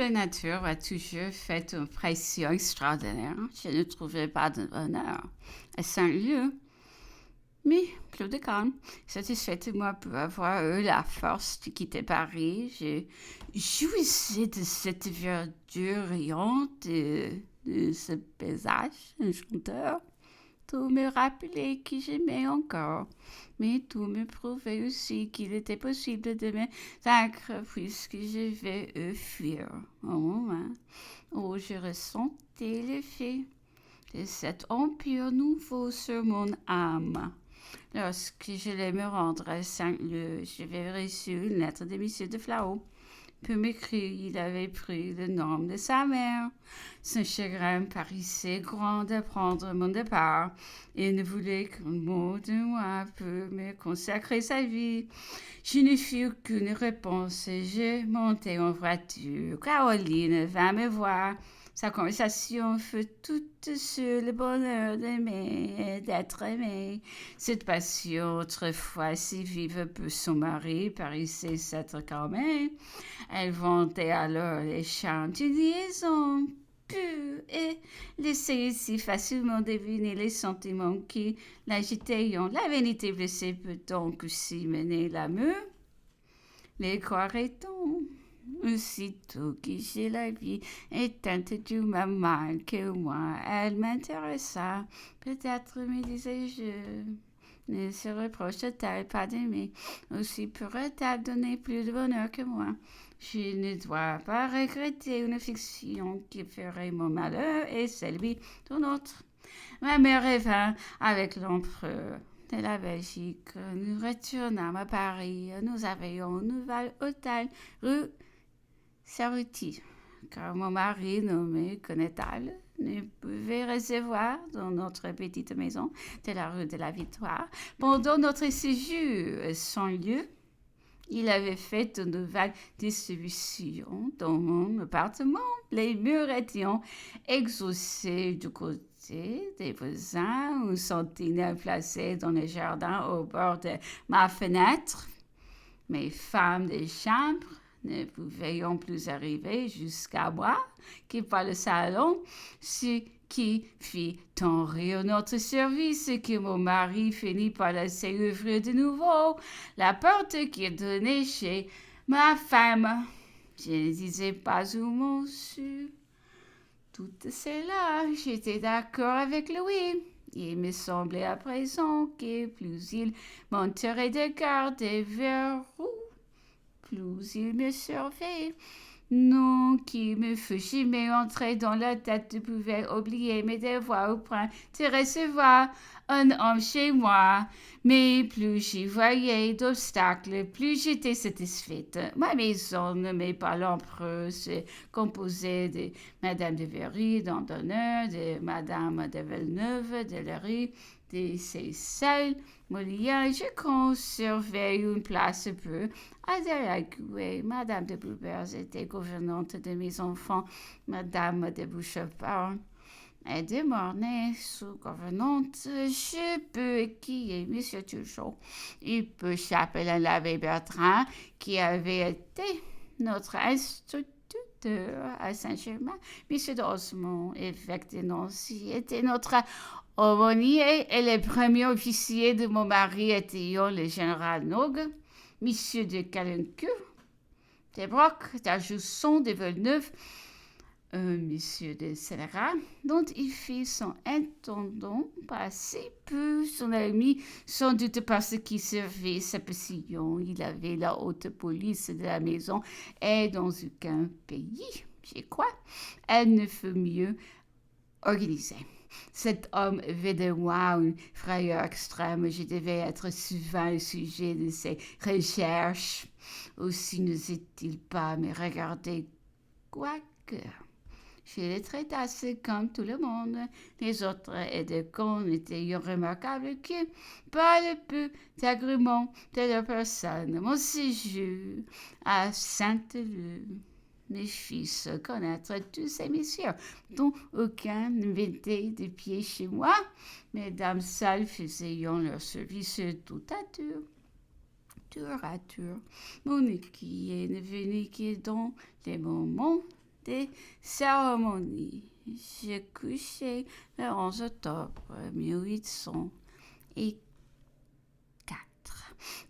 la nature a toujours fait une pression extraordinaire. Je ne trouvais pas de bonheur à Saint-Lieu. Mais plus de calme, satisfaite de moi pour avoir eu la force de quitter Paris, je jouissais de cette verdure riante, de ce paysage enchanteur. Tout me rappelait que j'aimais encore, mais tout me prouvait aussi qu'il était possible de me vaincre puisque je vais fuir au moment où je ressentais l'effet de cet empire nouveau sur mon âme. Lorsque je allais me rendre à Saint-Leu, j'avais reçu une lettre de M. de Flau. Pour m'écrire, il avait pris le nom de sa mère. Son chagrin paraissait grand d'apprendre mon départ. Il ne voulait qu'un mot de moi pour me consacrer sa vie. Je ne fus qu'une réponse et je montai en voiture. Caroline vint me voir. Sa conversation fut toute sur le bonheur d'aimer et d'être aimé. Cette passion, autrefois si vive pour son mari, paraissait s'être calmée. Elle vantait alors les chants d'une liaison pure et laissait si facilement deviner les sentiments qui l'agitaient. La vanité blessée peut donc aussi mener l'amour. Les croirait-on? Aussitôt que j'ai la vie éteinte du même mal que moi, elle m'intéressa. Peut-être, me disais-je, ne se reproche-t-elle pas d'aimer? Aussi pourrait-elle donner plus de bonheur que moi? Je ne dois pas regretter une fiction qui ferait mon malheur et celui d'un autre. Ma mère revint avec l'empereur de la Belgique. Nous retournâmes à Paris. Nous avions un nouvel hôtel rue Cerruti, car mon mari, nommé connétable, ne pouvait recevoir dans notre petite maison de la rue de la Victoire. Pendant notre séjour sans lieu, il avait fait une nouvelle distribution dans mon appartement. Les murs étaient exaucés du côté des voisins, une sentinelle placée dans le jardin au bord de ma fenêtre. Mes femmes de chambre ne pouvions plus arriver jusqu'à moi que par le salon, ce qui fit tant rire notre service que mon mari finit par laisser ouvrir de nouveau la porte qui donnait chez ma femme. Je ne disais pas un mot sur tout cela. J'étais d'accord avec Louis. Il me semblait à présent que plus il monterait de garde vers où plus il me servait. Non, qui me fût jamais entré dans la tête de pouvoir oublier mes devoirs au point de recevoir un homme chez moi. Mais plus j'y voyais d'obstacles, plus j'étais satisfaite. Ma maison, nommée par l'empereur, se composait de Madame de Véry, d'Andonneur, de Madame de Villeneuve, de Léry, de Seyssel, Molière. Je conservais une place peu Adèle. Madame de Bluebers était gouvernante de mes enfants, Madame de Bouchepin et de Mornay, sous-gouvernante. Je peux équier M. Turchot. Il peut chapelain l'abbé Bertrand, qui avait été notre instituteur à Saint-Germain. M. d'Osmond, évêque de Nancy, était notre aumônier et le premier officier de mon mari était le général Nogue. Monsieur de Calencu, de Broc, d'Ajusson, de Villeneuve, monsieur de Scélérat, dont il fit son intendant par si peu son ami, sans doute parce qu'il servait sa passion. Il avait la haute police de la maison et dans aucun pays, je crois, elle ne fut mieux organisée. Cet homme avait de moi une frayeur extrême. Je devais être souvent le sujet de ses recherches. Aussi n'osait-il pas me regarder, quoique je les traitasse comme tout le monde. Les autres aides-de-camp étaient remarquables que, par le peu d'agrément de leur personne, mon séjour à Sainte-Leu mes fils connaître tous ces messieurs, dont aucun ne mettait de pied chez moi. Mesdames seules faisaient leur service tout à tour. Mon équipe ne venait que dans les moments des cérémonies. J'ai couché le 11 octobre 1804.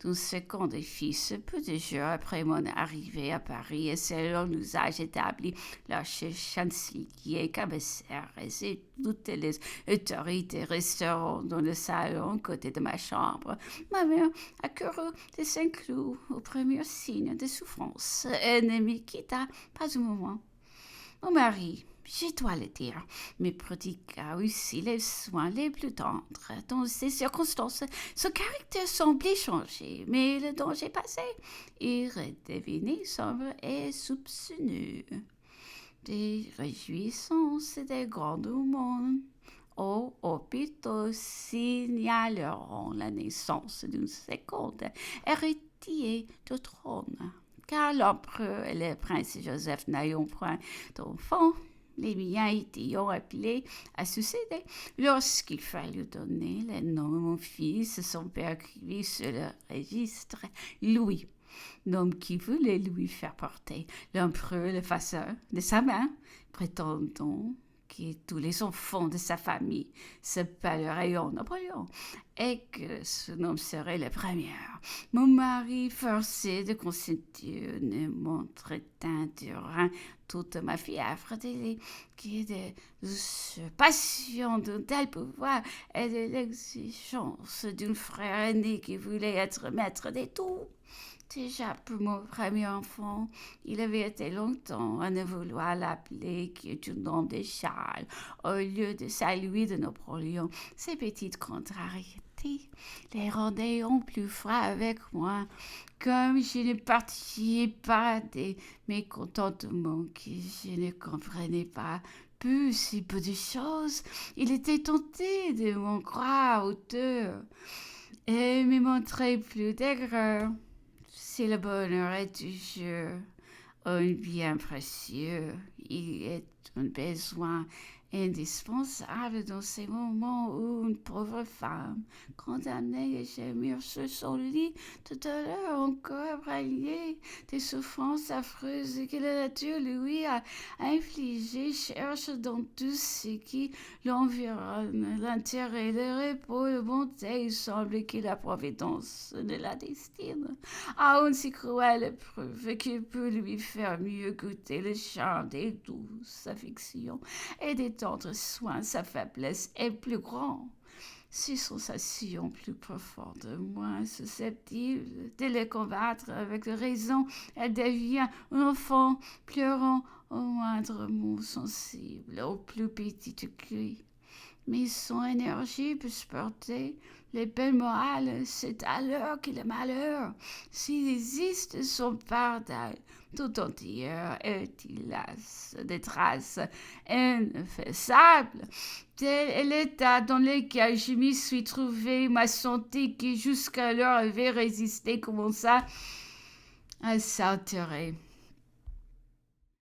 Nous second des fils, peu de jours après mon arrivée à Paris, et selon l'usage établi, le chancelier, commissaire et toutes les autorités resteront dans le salon, côté de ma chambre. Ma mère accourut de Saint-Cloud au premier signe de souffrance et ne me quitta pas un moment. Mon mari, je dois le dire, me prodigua aussi les soins les plus tendres. Dans ces circonstances, son caractère semblait changer, mais le danger passé, il redevenait sombre et soupçonneux. Des réjouissances et des grands monde aux hôpitaux signaleront la naissance d'une seconde héritier du trône. Car l'empereur et le prince Joseph n'ayant point d'enfants, les miens étaient appelés à succéder. Lorsqu'il fallut donner le nom de mon fils, son père écrivit sur le registre Louis, nom qui voulait lui faire porter l'empereur le façon de sa main, prétendant que tous les enfants de sa famille s'appelleraient Napoléon et que ce nom serait le premier. Mon mari, forcé de consentir, ne m'entretint durant toute ma fièvre de passion d'un tel pouvoir et de l'exigence d'un frère aîné qui voulait être maître de tout. Déjà pour mon premier enfant, il avait été longtemps à ne vouloir l'appeler que du nom de Charles, au lieu de celui de Napoléon. Ces petites contrariétés les rendaient en plus froid avec moi, comme je ne partageais pas des mécontentements que je ne comprenais pas. Plus si peu de choses, il était tenté de m'en croire auteur et me montrer plus d'aigreur. Si le bonheur est toujours un bien précieux, il est un besoin indispensable dans ces moments où une pauvre femme, condamnée à gémir sur son lit de douleur encore brillée, des souffrances affreuses que la nature lui a infligées, cherche dans tout ce qui l'environne l'intérêt, le repos, la bonté. Il semble que la providence ne la destine à une si cruelle épreuve qui peut lui faire mieux goûter le charme des douces affections et des tendres soins. Sa faiblesse est plus grande, ses sensations plus profondes, moins susceptibles de les combattre avec raison. Elle devient un enfant pleurant au moindre mot, sensible au plus petit cri. Mais son énergie peut supporter les peines morales. C'est alors que le malheur, s'il existe, s'empare d'elle tout entière et il laisse des traces ineffaçables. Tel est l'état dans lequel je m'y suis trouvé. Ma santé, qui jusqu'alors avait résisté, commença à s'altérer.